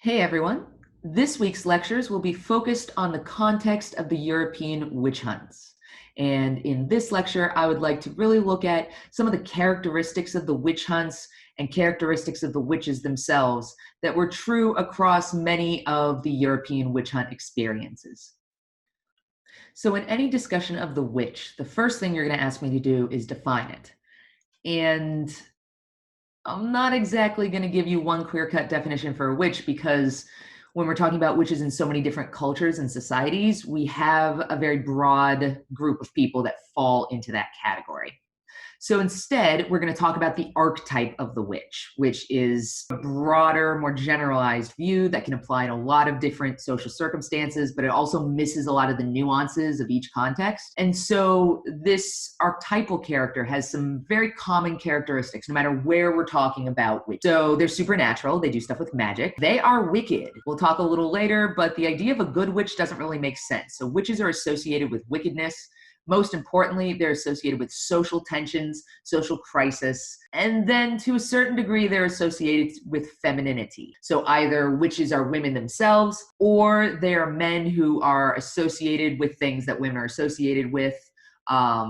Hey everyone. This week's lectures will be focused on the context of the European witch hunts. And in this lecture, I would like to really look at some of the characteristics of the witch hunts and characteristics of the witches themselves that were true across many of the European witch hunt experiences. So in any discussion of the witch, the first thing you're going to ask me to do is define it. And I'm not exactly going to give you one clear-cut definition for a witch because when we're talking about witches in so many different cultures and societies, we have a very broad group of people that fall into that category. So instead, we're going to talk about the archetype of the witch, which is a broader, more generalized view that can apply in a lot of different social circumstances, but it also misses a lot of the nuances of each context. And so this archetypal character has some very common characteristics, no matter where we're talking about witch. So they're supernatural. They do stuff with magic. They are wicked. We'll talk a little later, but the idea of a good witch doesn't really make sense. So witches are associated with wickedness. Most importantly, they're associated with social tensions, social crisis, and then to a certain degree, they're associated with femininity. So either witches are women themselves, or they are men who are associated with things that women are associated with,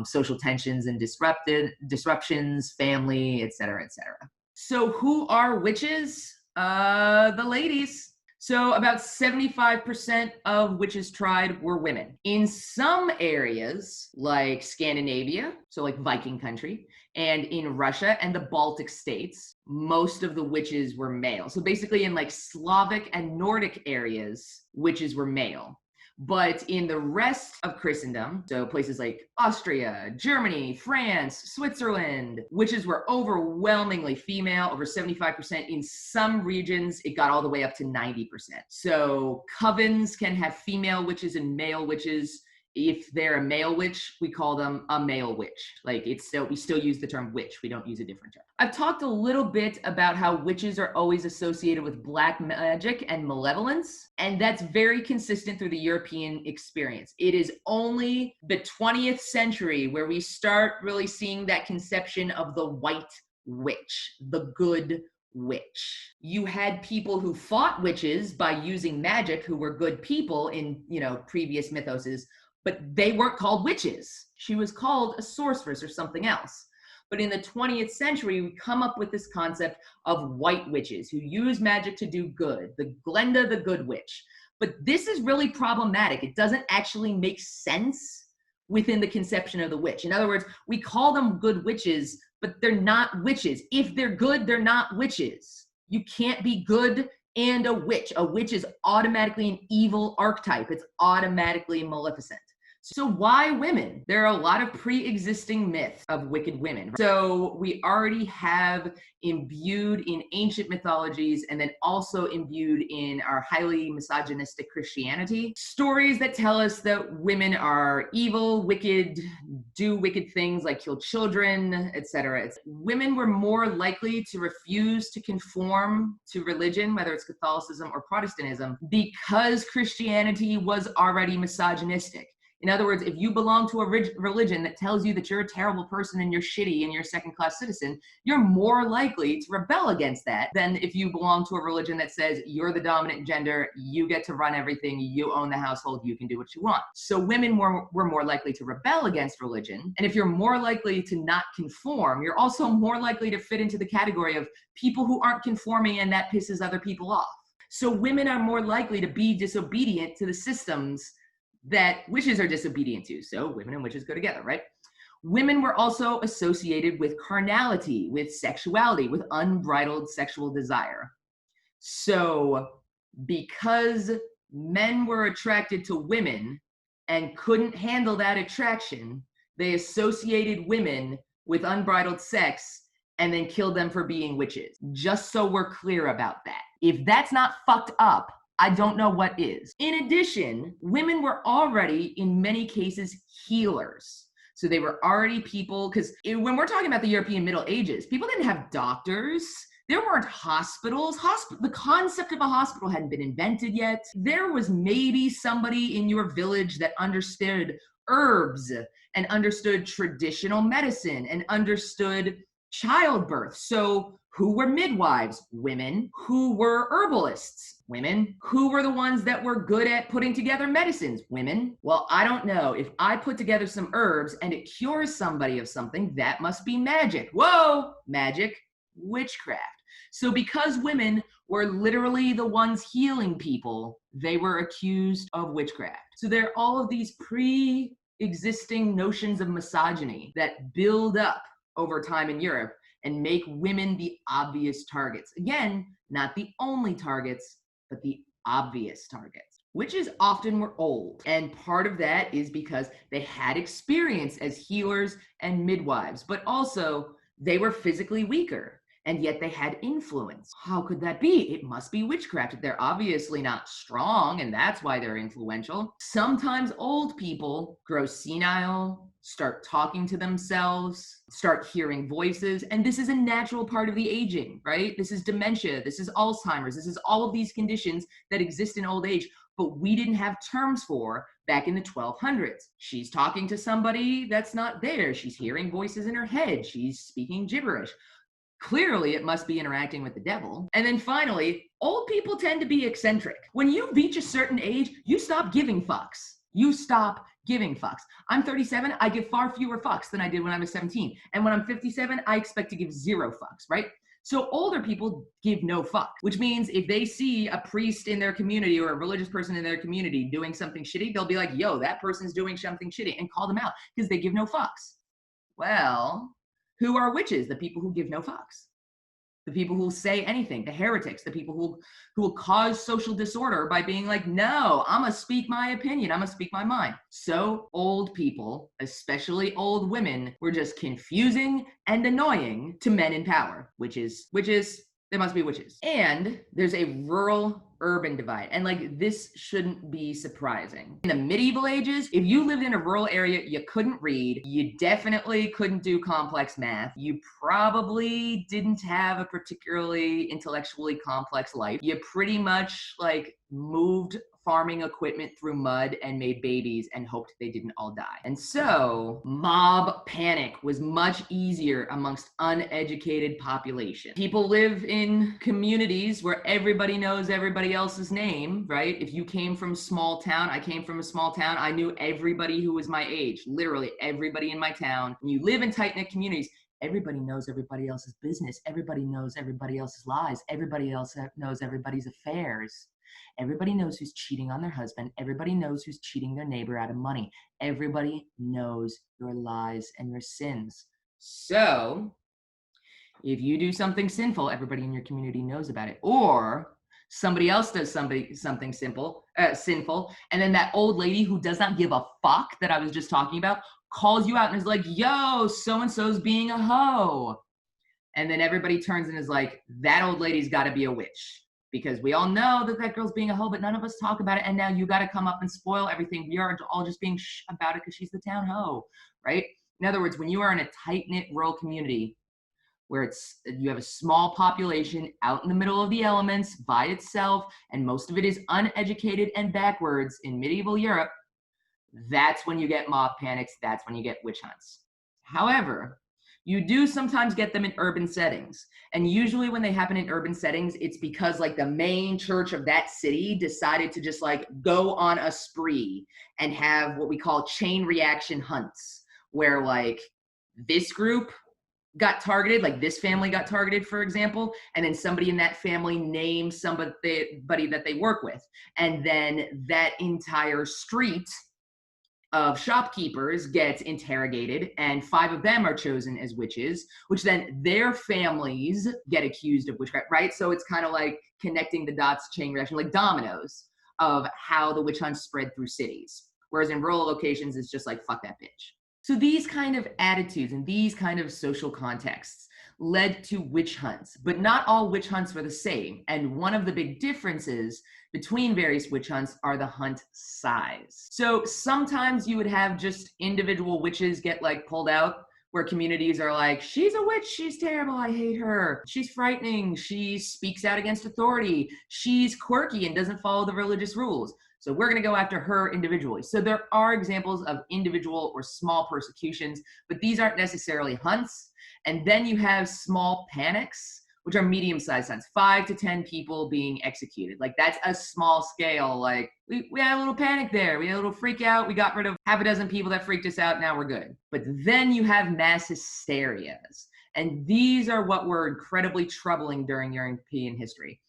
social tensions and disruptions, family, etc., etc. So who are witches? The ladies. So about 75% of witches tried were women. In some areas, like Scandinavia, so like Viking country, and in Russia and the Baltic states, most of the witches were male. So basically in like Slavic and Nordic areas, witches were male. But in the rest of Christendom, so places like Austria, Germany, France, Switzerland, witches were overwhelmingly female, over 75%. In some regions, it got all the way up to 90%. So covens can have female witches and male witches. If they're a male witch, we call them a male witch. Like we still use the term witch. We don't use a different term. I've talked a little bit about how witches are always associated with black magic and malevolence, and that's very consistent through the European experience. It is only the 20th century where we start really seeing that conception of the white witch, the good witch. You had people who fought witches by using magic who were good people in, previous mythoses, but they weren't called witches. She was called a sorceress or something else. But in the 20th century, we come up with this concept of white witches who use magic to do good, the Glenda the Good Witch. But this is really problematic. It doesn't actually make sense within the conception of the witch. In other words, we call them good witches, but they're not witches. If they're good, they're not witches. You can't be good and a witch. A witch is automatically an evil archetype. It's automatically maleficent. So why women? There are a lot of pre-existing myths of wicked women. So we already have imbued in ancient mythologies and then also imbued in our highly misogynistic Christianity, stories that tell us that women are evil, wicked, do wicked things like kill children, etc. Women were more likely to refuse to conform to religion, whether it's Catholicism or Protestantism, because Christianity was already misogynistic. In other words, if you belong to a religion that tells you that you're a terrible person and you're shitty and you're a second-class citizen, you're more likely to rebel against that than if you belong to a religion that says you're the dominant gender, you get to run everything, you own the household, you can do what you want. So women were more likely to rebel against religion. And if you're more likely to not conform, you're also more likely to fit into the category of people who aren't conforming and that pisses other people off. So women are more likely to be disobedient to the systems that witches are disobedient to. So women and witches go together, right? Women were also associated with carnality, with sexuality, with unbridled sexual desire. So because men were attracted to women and couldn't handle that attraction, they associated women with unbridled sex and then killed them for being witches. Just so we're clear about that. If that's not fucked up, I don't know what is. In addition, women were already, in many cases, healers. So they were already people, because when we're talking about the European Middle Ages, people didn't have doctors. There weren't hospitals. The concept of a hospital hadn't been invented yet. There was maybe somebody in your village that understood herbs and understood traditional medicine and understood childbirth. So Who were midwives? Women. Who were herbalists? Women. Who were the ones that were good at putting together medicines? Women. Well, I don't know. If I put together some herbs and it cures somebody of something, that must be magic. Whoa, magic, witchcraft. So because women were literally the ones healing people, they were accused of witchcraft. So there are all of these pre-existing notions of misogyny that build up over time in Europe and make women the obvious targets. Again, not the only targets, but the obvious targets. Witches often were old, and part of that is because they had experience as healers and midwives, but also they were physically weaker, and yet they had influence. How could that be? It must be witchcraft. They're obviously not strong, and that's why they're influential. Sometimes old people grow senile, start talking to themselves, start hearing voices, and this is a natural part of the aging, right? This is dementia, this is Alzheimer's, this is all of these conditions that exist in old age, but we didn't have terms for back in the 1200s. She's talking to somebody that's not there. She's hearing voices in her head. She's speaking gibberish. Clearly, it must be interacting with the devil. And then finally, old people tend to be eccentric. When you reach a certain age, you stop giving fucks. You stop giving fucks. I'm 37, I give far fewer fucks than I did when I was 17. And when I'm 57, I expect to give 0 fucks, right? So older people give no fuck, which means if they see a priest in their community or a religious person in their community doing something shitty, they'll be like, yo, that person's doing something shitty, and call them out because they give no fucks. Well, who are witches? The people who give no fucks. The people who will say anything, the heretics, the people who will cause social disorder by being like, no, I'm gonna speak my opinion, I'm gonna speak my mind. So old people, especially old women, were just confusing and annoying to men in power. Witches, there must be witches. And there's a rural urban divide, and like this shouldn't be surprising. In the medieval ages, if you lived in a rural area, you couldn't read, you definitely couldn't do complex math, you probably didn't have a particularly intellectually complex life, you pretty much like moved farming equipment through mud and made babies and hoped they didn't all die. And so mob panic was much easier amongst uneducated population. People live in communities where everybody knows everybody else's name, right? If you came from a small town, I came from a small town, I knew everybody who was my age, literally everybody in my town. When you live in tight-knit communities, everybody knows everybody else's business. Everybody knows everybody else's lies. Everybody else knows everybody's affairs. Everybody knows who's cheating on their husband. Everybody knows who's cheating their neighbor out of money. Everybody knows your lies and your sins. So if you do something sinful, everybody in your community knows about it. Or somebody else does something sinful, and then that old lady who does not give a fuck that I was just talking about calls you out and is like, yo, so-and-so's being a hoe. And then everybody turns and is like, that old lady's got to be a witch. Because we all know that that girl's being a hoe, but none of us talk about it. And now you got to come up and spoil everything. We are all just being shh about it because she's the town hoe, right? In other words, when you are in a tight-knit rural community where you have a small population out in the middle of the elements by itself, and most of it is uneducated and backwards in medieval Europe, that's when you get mob panics. That's when you get witch hunts. However, you do sometimes get them in urban settings. And usually when they happen in urban settings, it's because like the main church of that city decided to just like go on a spree and have what we call chain reaction hunts, where like this group got targeted, like this family got targeted, for example, and then somebody in that family named somebody that they work with. And then that entire street of shopkeepers gets interrogated, and 5 of them are chosen as witches, which then their families get accused of witchcraft, right? So it's kind of like connecting the dots, chain reaction, like dominoes of how the witch hunt spread through cities. Whereas in rural locations, it's just like, fuck that bitch. So these kind of attitudes and these kind of social contexts led to witch hunts, but not all witch hunts were the same. And one of the big differences between various witch hunts are the hunt size. So sometimes you would have just individual witches get like pulled out, where communities are like, she's a witch, she's terrible, I hate her, she's frightening, she speaks out against authority, she's quirky and doesn't follow the religious rules. So we're going to go after her individually. So there are examples of individual or small persecutions, but these aren't necessarily hunts. And then you have small panics, which are medium-sized huns, 5 to 10 people being executed. Like that's a small scale. Like we had a little panic there. We had a little freak out. We got rid of half a dozen people that freaked us out. Now we're good. But then you have mass hysterias. And these are what were incredibly troubling during European history.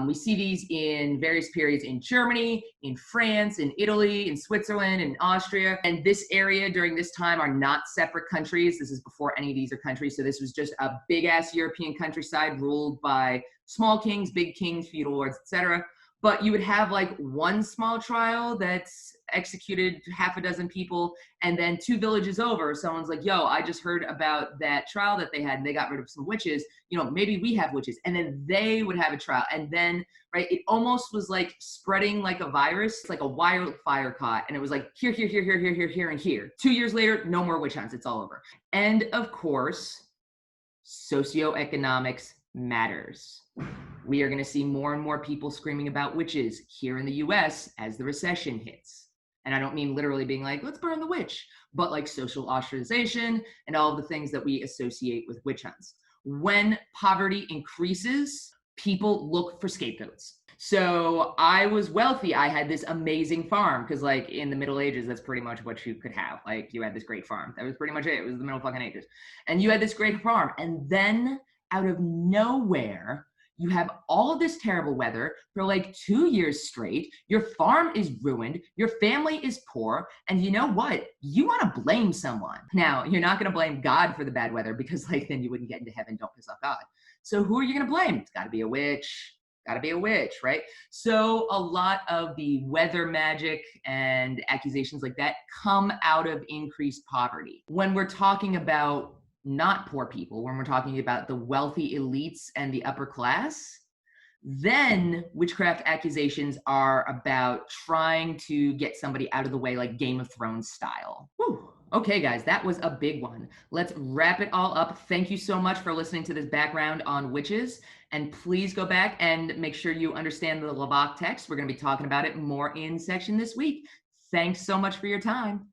We see these in various periods in Germany, in France, in Italy, in Switzerland, in Austria. And this area during this time are not separate countries. This is before any of these are countries. So this was just a big ass European countryside ruled by small kings, big kings, feudal lords, etc. But you would have like one small trial that's executed half a dozen people, and then 2 villages over, someone's like, yo, I just heard about that trial that they had and they got rid of some witches. You know, maybe we have witches. And then they would have a trial. And then, right, it almost was like spreading like a virus, like a wildfire caught. And it was like here, and here. 2 years later, no more witch hunts. It's all over. And of course, socioeconomics matters. We are going to see more and more people screaming about witches here in the US as the recession hits. And I don't mean literally being like, let's burn the witch, but like social ostracization and all of the things that we associate with witch hunts. When poverty increases, people look for scapegoats. So I was wealthy. I had this amazing farm because like in the Middle Ages, that's pretty much what you could have. Like you had this great farm. That was pretty much it. It was the Middle fucking Ages. And you had this great farm. And then out of nowhere, you have all of this terrible weather for like 2 years straight. Your farm is ruined. Your family is poor. And you know what? You want to blame someone. Now, you're not going to blame God for the bad weather because like then you wouldn't get into heaven. Don't piss off God. So who are you going to blame? It's got to be a witch. Got to be a witch, right? So a lot of the weather magic and accusations like that come out of increased poverty. When we're talking about not poor people, when we're talking about the wealthy elites and the upper class, then witchcraft accusations are about trying to get somebody out of the way, like Game of Thrones style. Whew. Okay, guys, that was a big one. Let's wrap it all up. Thank you so much for listening to this background on witches. And please go back and make sure you understand the Levak text. We're going to be talking about it more in section this week. Thanks so much for your time.